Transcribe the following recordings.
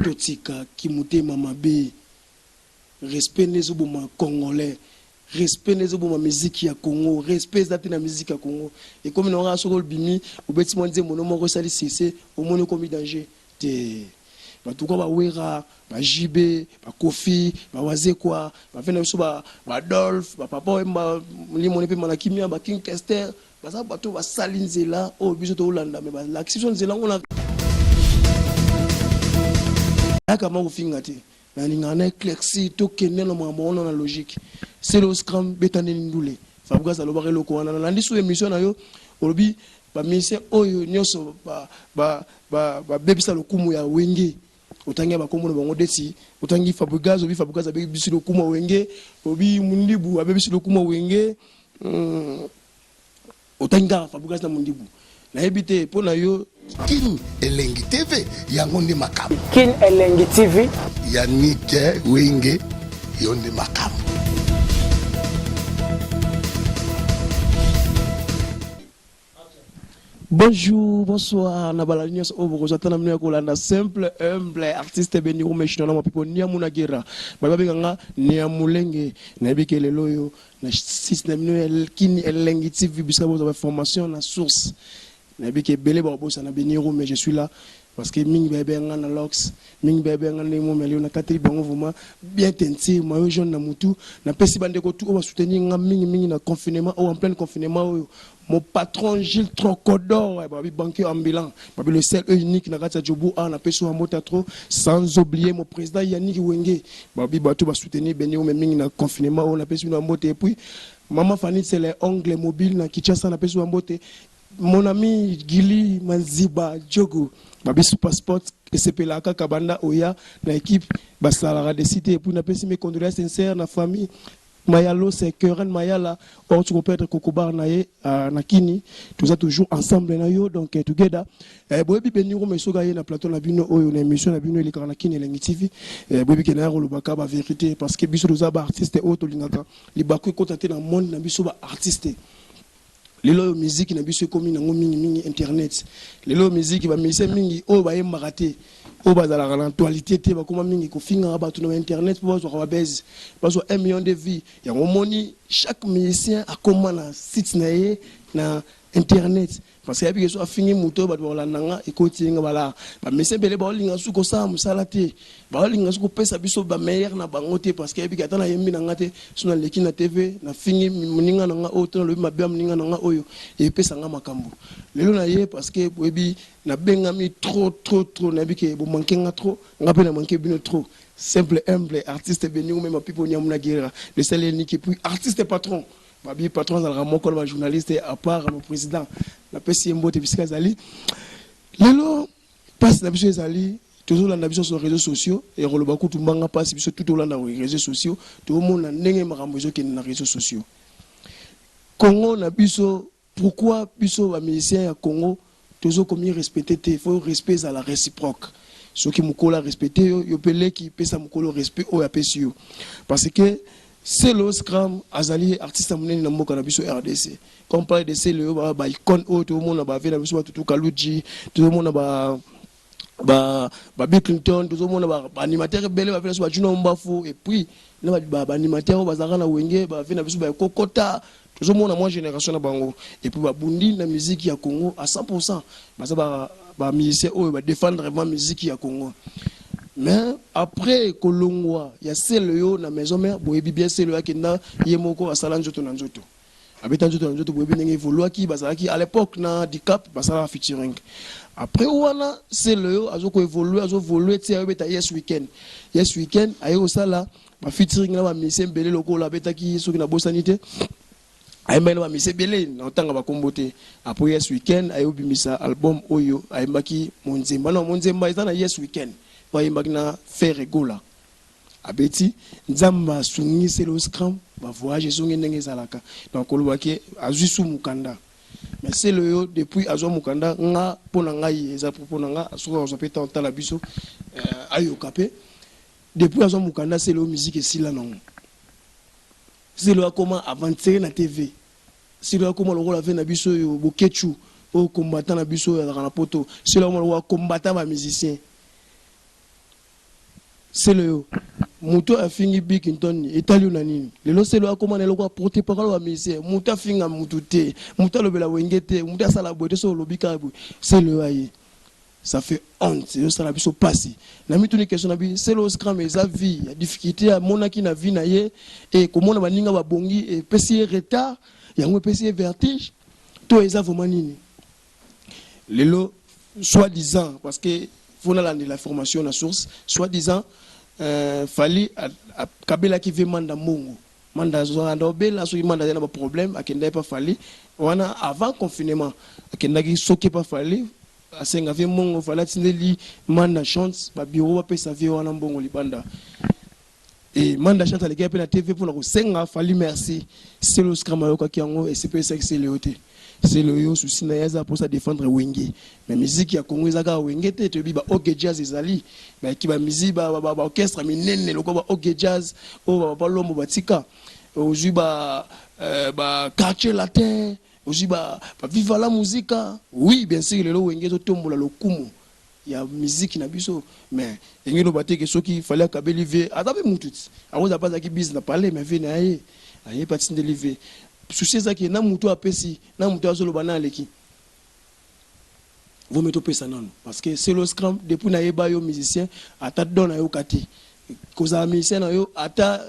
totika kimutema mabe respect nezo boma congolais respect nezo boma musique ya Congo respect zati na musique ya Congo et comme on aura soko bimi obeti monze mono moko sali cc au monde comme danger te batuko ba wera ba jibe ba kofi ba wazekwa ba fena so ba Adolphe ba papa mba limone pe manakimia ba King Kester baza bato ba salinzela o biso to Holanda mais ba l'action nzela on a kama ufinga te na ningana éclairci to kenel na mamona na logique c'est le scrum betane ndule fabuka za lobare loko wana na ndiso émission na yo olobi ba mission oyo nyoso ba bebisa lokumu ya wenge otangi ba komona bango deti otangi fabugazo bi fabugaza be bisu lokumu wenge obi mundibu abebisi lokumu wenge otanga fabugaza na mundibu na ebite pona yo Kin Elengi TV yangonde makamu. Kin Elengi TV Yannick Wenge yonde makamu. Bonjour, bonsoir, Nabala Nios Obo, j'attends à Kolanda, simple, humble, artiste Beniro Meshina, ma pipo, Niamuna Gera, Bababanga, Niamulenge, Nabike Leloyo, na 6 minutes, Kin Elengi TV, Bissabo, vous avez formation, la source. Nabike Bele Barbosa, Beniro, mais je suis là. Parce que Ming Bébé en Lox, Ming Bébé en Nemo, mais on a 4 bonnes bien tenté, moi, jeune Namutu, n'a pas si bande de tout, on va soutenir Ming na confinement, ou en plein confinement. Mon patron Gilles Trocodor, banquier ambulant, le seul unique na Gata Djobu, on a péché un mot trop, sans oublier mon président Yannick Wenge, Babi Batou va soutenir Benio, mais Ming na confinement, on a péché un mot et puis, maman Fanny, c'est les ongles mobiles, na Kichasa, on a péché un mot. Mon ami Gili Manziba Djogo, Babi Super Sport, et c'est Pelaka Kabanda Oya, l'équipe, Basalara de cité, et puis on a péché mes condoléances sincères, la famille. Mayalo, c'est Keren Mayala, or tu peux être Kokobar Naye, Nakini, tout ça toujours ensemble, donc together. Bobi Beniro, mais Sogaye, na plateau, la bino, une émission, la bino, les Karanakini, les TV, Bobi Kenaro, le Baka, la vérité, parce que Bissou, les artistes, autres, les Bakou, côté dans le monde, n'a Bissou, artiste. Les lois musique n'a Bissou, comme une internet. Les lois musique, va misser mingi, oh, va y marater. Au bas de la actualité, tu vas comment mingi, qu'on finit à battre internet pour voir la baisse. Parce que 1 million de vies, il y a un moment, chaque musicien a comment un site na internet. Parce que y a fini moto, bah voilà nanga et côté voilà. Bah mais c'est belle bah linga suko ça musalate. Bah linga suko pesa biso bah meilleur na bangote parce que y a tana yemi nanga te sur l'équipe na TV na fini muninga nanga auto le mabia muninga nanga oyo et pesa nga makambo. Lelo na ye parce que webi na bengami trop na bike bo manquer nga trop nga pe na manquer bino trop. Simple humble artiste Benio même pipo Niamuna Gera le seul unique et puis artiste patron. Babi patron dans le ramon comme journaliste à part le président la PCM Bote Bisca Zali. Lelo passe la biso Zali toujours la navigation sur les réseaux sociaux et on le beaucoup tout manga passe biso tout au long dans les réseaux sociaux tout le monde a ndenge makambo qui na réseaux sociaux. Congo na biso pourquoi biso ba musicien ya Congo toujours comme respecter il faut respect à la réciproque. Ceux qui mukola respecter yo pelé qui pesa mukolo respect o ya pesio parce que c'est le scrum azali artiste monene na mboka na biso RDC comme parler de c'est le ba icon o tout le monde ba vena biso tout Kaluji tout le monde ba Bill Clinton tout le monde ba animateur belé ba vena so ba Juno Mbafu et puis na ba animateur ba zaka na wenge ba vena biso ba kokota tout le monde na moi génération na bango et puis ba bundi na musique ya Congo à 100% ba musicien o ba défendre vraiment musique ya Congo. Mais après Kolongwa, il y a celle na maison mère, boyebi bien celle qui na yemoko asala nzoto na nzoto. Abeta nzoto na nzoto boyebi ndenge évolua ki bazalaki à l'époque na handicap basala featuring. Après wana celle azoko évoluer azovoluer ti abeta yes weekend. Yes weekend ayo sala ba featuring na ba musicien belé loko la beta ki soki na bosanité. Ayemba na musicien belé na tanga ba kombote. Après yes weekend ayo bimisa album oyo ayembaki Monzemba. Non Monzemba ezana yes weekend. Magna faire rigola. Abeti, Nzamba sungi c'est le scrum, va voyager sungi ndenge zalaka. Donc on voit que azusu mukanda. Mais c'est le depuis azo mukanda nga pona ngai eza pona nga soka on s'appelle tant la biso ayo kapé. Depuis azo mukanda c'est le musique et si là non. C'est le comment avancer na TV. C'est le comment le rôle avait na biso yo bokechu au combattant na biso ya na poto. C'est le comment combattant ma musicien. c'est le muto a fini Bikington Italie na nini lelo c'est le akoma na lokwa porter parole wa musicien muto a finga mutu te muto lobela wengete muto sala bote so lobika bu c'est le aye ça fait honte c'est ça la biso passé na mitu ni question na bi c'est le scram eza vie ya difficulté à monaki na vie na ye et comment na baninga ba bongi et pesi retard yango pesi vertige to eza vraiment nini lelo soi-disant parce que faut la formation la source soi-disant fallait kabela qui veut manda mongo manda zo bela so manda na problème akenda pas fallait wana avant confinement akenda ki soke pas fallait asenga ve mongo fallait tindeli manda chance ba bureau ba pesa vie wana mbongo libanda et manda chance les gars pe na TV pour na senga fallait merci c'est le scram yo ka kiango et c'est pas ça que c'est le hotel c'est le yo souci na yaza pour ça défendre wenge mais musique ya Congo ezaka wenge te to bi ba ok jazz ezali mais ki ba musique ba orchestre minene loko ba ok jazz o ba lombo batika aujourd'hui ba quartier latin aujourd'hui ba viva la musique oui bien sûr le wenge to tombola lokumu ya musique na biso mais ngelo bateke soki fallait kabeli ve adabe mututi awoza pas ki business na parler mais ve na ye aye patine deliver souci ezaki na mutu apesi na mutu azoloba na aleki vous mettez pesa non parce que c'est le scrum depuis na yeba yo musicien ata dona yo kati koza musicien na yo ata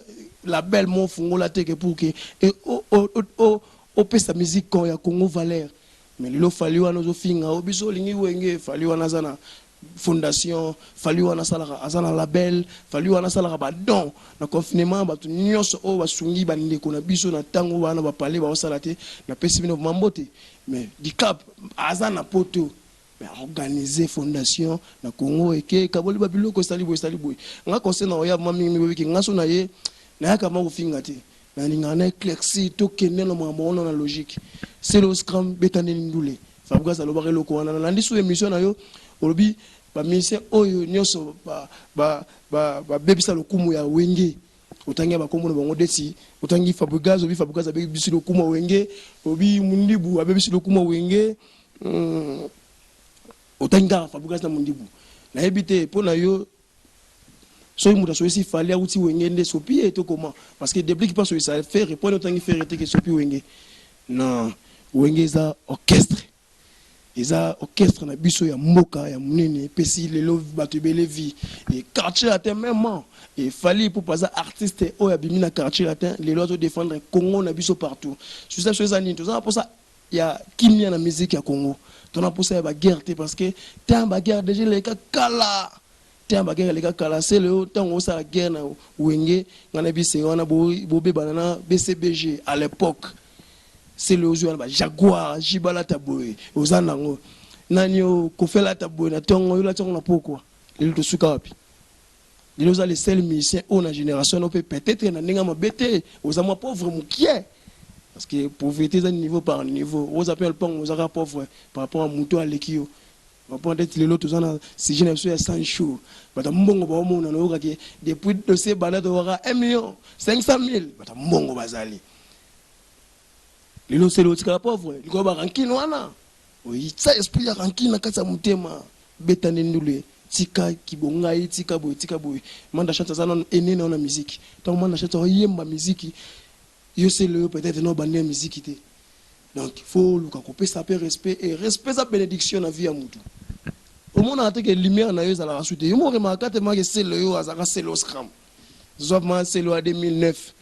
la belle mon fungola teke pour que et o pesa musique kon ya Congo valeur mais lelo fali wana zo finga obiso lingi wenge fali wana zana fondation fali wana sala azana label fali wana sala ba don na confinement ba nyonso o basungi ba ndeko na biso na tango wana ba parler ba osala te na pesi bino mambote mais di cap azana poto mais organiser fondation na Congo eke kaboli ba biloko sali boy nga conseil na oya mami mi wiki nga so na ye na yaka ma ofinga te na ngana éclairci to kenelo mo na logique c'est le scrum betane ndule fabuka sa lobare loko wana na ndiso émission na yo olobi ba musicien oyo nyonso ba bebisa lokumu ya wenge utangia ba kombo na bango desi utangi fabugazo bi fabugaza be bisu lokumu wenge obi mundibu abebisi lokumu wenge utanga fabugaza na mundibu na ebite pona yo soy muta soy si fallait outi wenge nde sopi et to comment parce que depuis qui passe sur ça faire répondre utangi faire te que sopi wenge non wenge za orchestre eza orchestre na biso ya mboka ya munene pesi lelo bato bele vie et quartier latin même et fallait pour pas artiste o ya bimina quartier latin lelo to défendre Congo na biso partout sur ça chose ani tout ça pour ça il y a kimia na musique ya Congo to na pour ça ba guerre parce que tant ba guerre déjà les kala tant ba guerre les kala c'est le temps où ça la guerre na wenge ngana bise wana bo be banana BCBG à l'époque c'est le jour ba Jaguar Jibala Taboy ozanango nani o kofela Taboy na tongo yola tongo na pourquoi le to suka wapi les les seuls musiciens on la génération on peut peut-être na ninga mabete ozama pauvre mukie parce que pauvreté à niveau par niveau on appelle pas on sera pauvre par rapport à muto à lekio on peut être les autres ozana si génération ya 100 jours bata mbongo ba omona na okaki depuis de ces balades aura 1 million 500 000 bata mbongo bazali lelo c'est l'autre pauvre il ko ba rankine wana oui ça esprit ya rankine kata mutema betane ndule tika kibongai tika boy manda chanta sana enene na musique donc manda chanta yemba musique yo c'est le peut-être no bande musique té donc il faut luka couper ça peu respect et respect sa bénédiction na vie ya mutu au monde a que lumière na yo za la suite yo mo remarquer tellement que c'est le yo azaka c'est le scram zofman c'est le 2009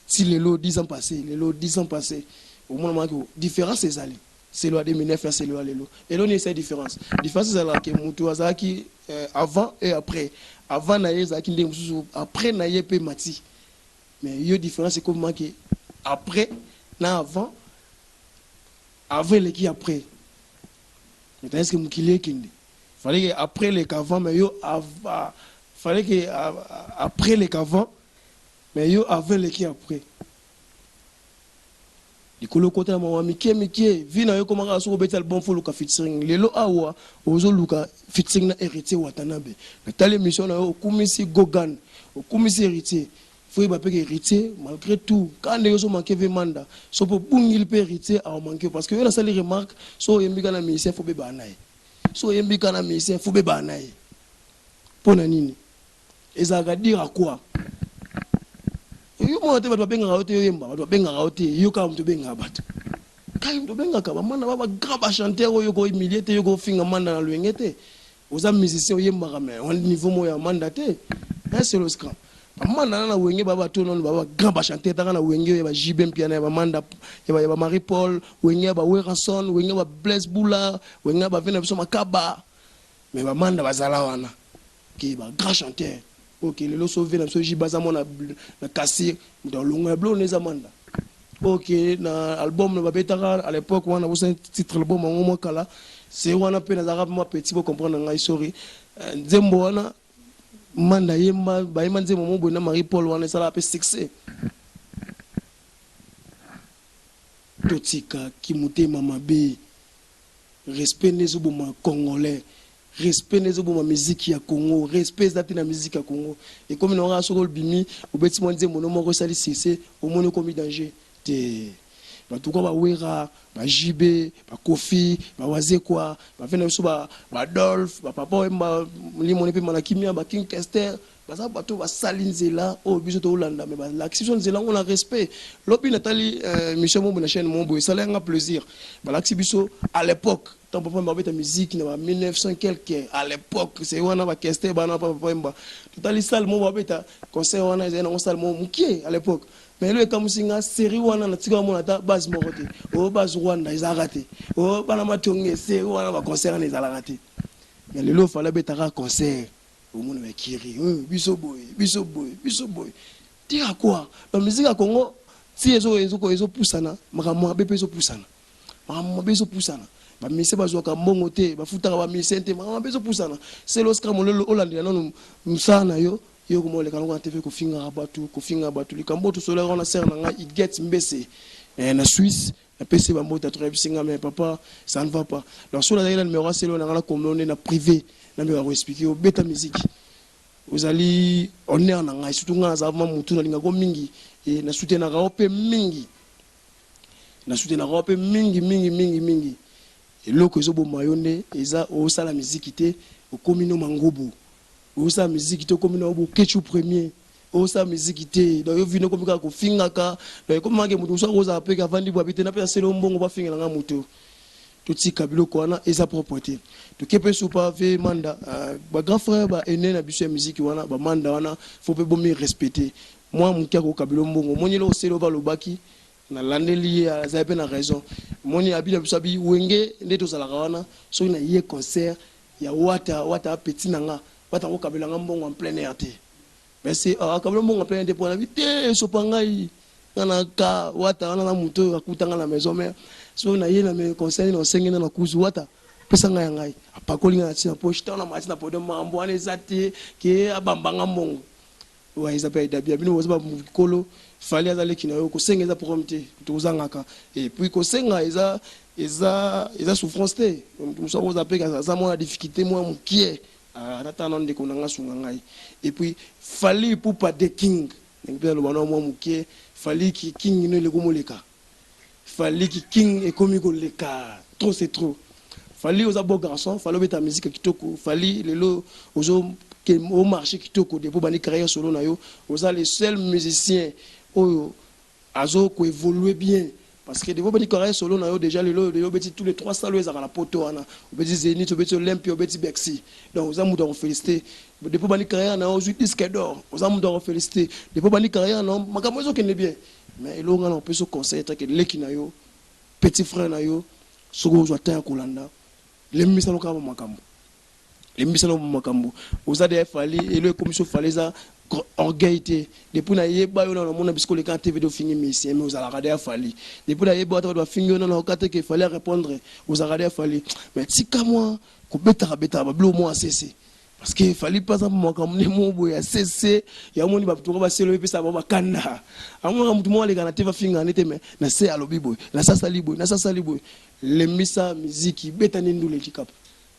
si le 10 ans passé le 10 ans passé au moment que différence c'est allé c'est le 2009 c'est le lelo et là on essaie différence c'est là que mutu azaki avant et après avant na yezaki ndenge mususu après na yepe mati mais yo différence c'est comment que après na avant les qui après mais est-ce que mukile kinde fallait que après les qu'avant mais yo fallait que après les qu'avant mais yo avant les qui après likolo kota mawa mike vina yo komanga so beta album fo luka featuring lelo awa ozo luka featuring na héritier Watanabe mais telle émission na yo kumisi Gogan kumisi héritier faut ba peke héritier malgré tout quand yo so manquer vemanda so po bungil pe héritier a manquer parce que yo na sali remarque so yembika na musicien faut be banaye so yembika na musicien faut be banaye pona nini Et ça va dire à quoi? Yo mo te ba benga raote yemba, ba benga raote, yo ka mto benga bat. Ka mto benga ka ba mana ba grand chanteur yo ko humilier te yo ko finga manda na luengete. Oza musicien yemba ka me, on niveau mo ya manda te. C'est le scram. Ba manda na wenge ba to non ba grand chanteur ta na wenge ba JB piano ba manda ya ba Marie Paul, wenge ba Weranson, wenge ba Blaise Boula, wenge ba vena biso makaba. Mais ba manda ba zala wana. Ki ba grand chanteur. Ok, les lots sauvés dans ce jibazamo na cassé dans le bleu les amanda. Ok, na album na betara à l'époque on a aussi un titre album en moment kala. C'est on a peine à arabe moi petit pour comprendre ngai sorry. Nzembo wana manda yemba ba yemba nzembo mo bona Marie Paul wana ça la pe succès. Totika kimute mama be. Respect les oboma congolais. Respect les oboma musique ya Congo, respect d'ati na musique ya Congo. Et comme on a sur bimi, au beti mo nze mono moko sali cessé, au mono komi danger. Te ba tout ba wera, ba JB, ba Kofi, ba waze quoi, ba vena so ba Adolphe, ba papa mba limone pe manakimia ba King Kester, ba ça ba to ba salinzela au biso to Holanda mais ba l'action zela on a respect. Lobi Nathalie Michel Mombo na chaîne Mombo, ça l'a un plaisir. Ba l'action biso à l'époque tant papa m'a fait musique na 1900 quelque à l'époque c'est wana ba Kester ba na papa mba. Tout salle mo ba beta concert wana zena on salle mo mukie à l'époque. Mais le kamusinga série wana na tika mona ta base morote. O base Rwanda ils a raté. O bana matonge série wana ba concert na ils a raté. Mais le lo fallait beta concert. Au monde va kiri. Biso boy. Tira quoi? La musique à Congo si ezo poussana, makamwa bepe ezo poussana. Makamwa bezo poussana. Ba mise ba zoka mbongo te, ba futaka ba mise te, makamwa bezo poussana. C'est l'Oscar mo le Hollande non musana yo. Yo ko mo le kango TV ko finga batu likambo to solaire on a serre na it gets mbese na Suisse na PC ba mota très singa mais papa ça ne va pas alors sur la numéro c'est là na communauté na privé na me expliquer au beta musique vous allez on est en ngai surtout nga za ma mutu na linga ko mingi et na soutenir na raope mingi et loko zo bo mayonde eza o sala musique te o komino mangobo o sa musique te komino o kechu premier o sa musique te donc yo vino komika ko fingaka donc comme mange mutu so roza pe ka vandi bo bité na pe selo mbongo ba finga nga mutu tuti kabilo ko wana eza propreté to kepe soupa ve manda ba grand frère ba ene na biso musique wana ba manda wana faut pe bomi respecter moi mon ko kabilo mbongo monyelo o selo ba lobaki na landeli ya zape na raison moni abila bisabi wenge ndeto zala wana so na ye concert ya wata petit nanga wata ko kabila ngambongo en plein air te mais c'est kabila mbongo en plein air te pour la vite so pangai na ka wata na muto akutanga na maison mère so na ye na me concert na sengena na kuzu wata pesa nga ngai apakoli na tina poche ta na mati na podo mambo ane zate ke abambanga mbongo wa isape dabia bino woza ba mukolo fali azale kina yo ko sengeza prompte tozangaka et puis ko senga eza souffrance te muso ko za peka za mo na difficulté mo mukie atata non de konanga sunga ngai et puis fali pour pas de king ngbe lo bana mo mukie fali ki king ne le komoleka fali ki king et komi ko leka trop c'est trop fali oza beau garçon fali beta musique kitoko fali lelo ozo que au marché kitoko de pour bani carrière solo na yo oza les seuls musiciens oyo azo ko évoluer bien parce que de bani carrière solo na yo déjà lelo beti tous les 3 salles à la poto ana beti Zénith beti Olympia beti Bexi donc oza mu doit féliciter de pour bani carrière na ozo disque d'or oza mu doit féliciter de pour bani carrière na makamo zo kene bien mais elo ngana on peut se conseiller que leki na yo petit frère na yo soko ozo ataya kolanda les misalo ka makambo les misalo makambo oza de fali et le commission faleza orgueil depuis na yeba yo na mona bisko le kan TV do fini messi mais oza la radé fali depuis na yeba to do fingi na okate que fallait répondre aux radé fali mais tika moi ko beta ba blo moi cc parce que fallait pas ça moi comme ne mo boya cc ya moni ba to ba selo pe ça ba kanda amwa mtu mo le kana TV finga nete mais na se alobi boy na sasa liboy le misa musique beta ndule kikap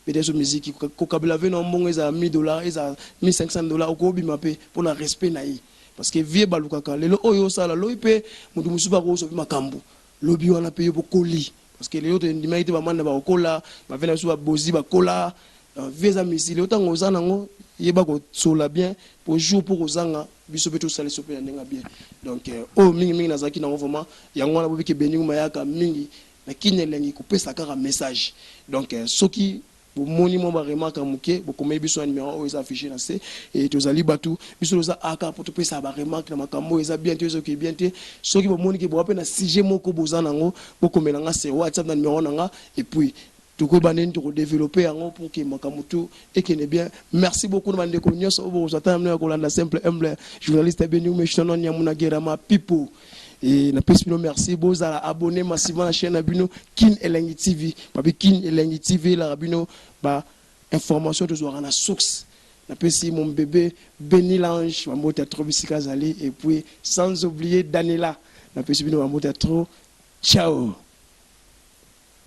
peut-être musique ko kabila ve no mbongo eza $1000 eza $1500 ko bima pe pour na respect na yi parce que vie balukaka lelo oyo sala loipe mutu musuba ko so makambo lobi wana pe yo bokoli parce que lelo to ndima ite ba manda ba kola ba vena so ba bozi ba kola visa misili autant ozana ngo yeba ko sola bien pour jour pour ozanga biso beto sale sope ya ndenga bien donc oh mingi nazaki na vraiment yango na bobiki beni mayaka mingi na kinelengi kopesa kaka message donc soki bomoni mo ba remarque muke bokomeli biso na numéro oyo eza affiché na se et tozali batu biso za aka pour topesa ba remarque na makambo eza bien te soki bien te soki bomoni ke bo apena sujet moko bozana ngo bokomela nga se WhatsApp na numéro nanga et puis tout ko banen to développer yango pour que makamutu et que bien merci beaucoup na bande ko nyos obo zata na ko landa simple humble journaliste Beni Umeshino Nyamuna Gerama people et na pesino merci bozala abonné massivement à la chaîne Abino Kin Elengi TV babi Kin Elengi TV la Abino ba information de na source na pesi mon bébé Beni Lange ma mota trop bisika zali et puis sans oublier Daniela na pesi bino ma mota trop ciao.